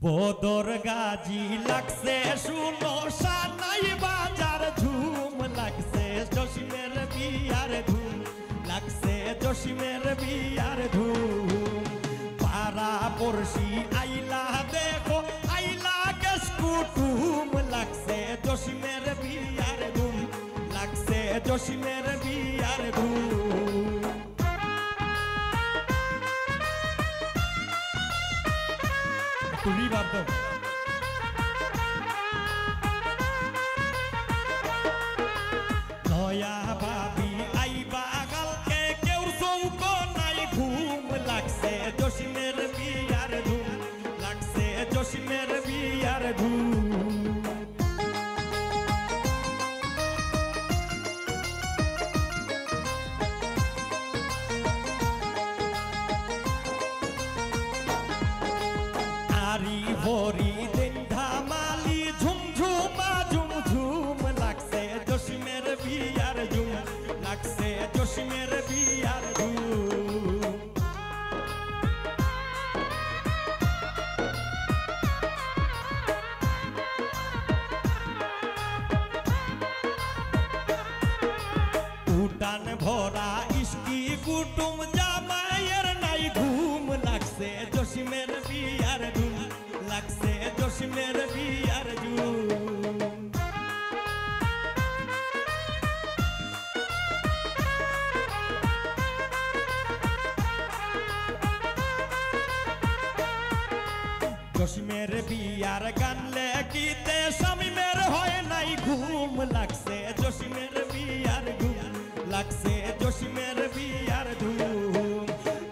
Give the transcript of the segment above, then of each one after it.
বদর গাজী লাগছে শুনো সানাই বাজার ঝুম লাগছে জসিমের বিয়ার ধুম লাগছে জসিমের বিয়ার ধুম পাড়া পড়শি আইলা দেখো আইলা গেস কুটুম লাগছে জসিমের বিয়ার ধুম লাগছে জসিমের বিয়ার ধুম তুমি ভাবতো নয়া ভাবি আইবা কালকে কেউ চৌক নাই ঘুম লাগছে জসিমের বিয়ার ধুম লাগছে জসিমের বিয়ার ধুম ভরি দিন ধামালি ঝুমঝুমা ঝুমঝুম লাগছে জসিমের বিয়ার ঝুম লাগছে জসিমের বিয়ার ঝুম উটান ভরা ইস্কি কুটুম জামাইয়ের নাই ঘুম লাগছে জসিমের বিয়ার ঝুম লাগছে জসিমের বিয়ার ঝুম জসিমের বিয়ার গান লেখিতে শামীমের হয় নাই ঘুম লাগছে জসিমের বিয়ার ঘুম লাগছে জসিমের বিয়ার ধুম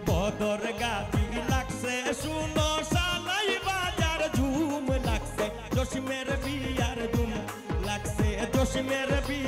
বদর গাজী লাগছে শুনো সানাই বাজার ঝুম লাগছে জসিমের বিয়ার ধুম লাগছে জসিমের বিয়ার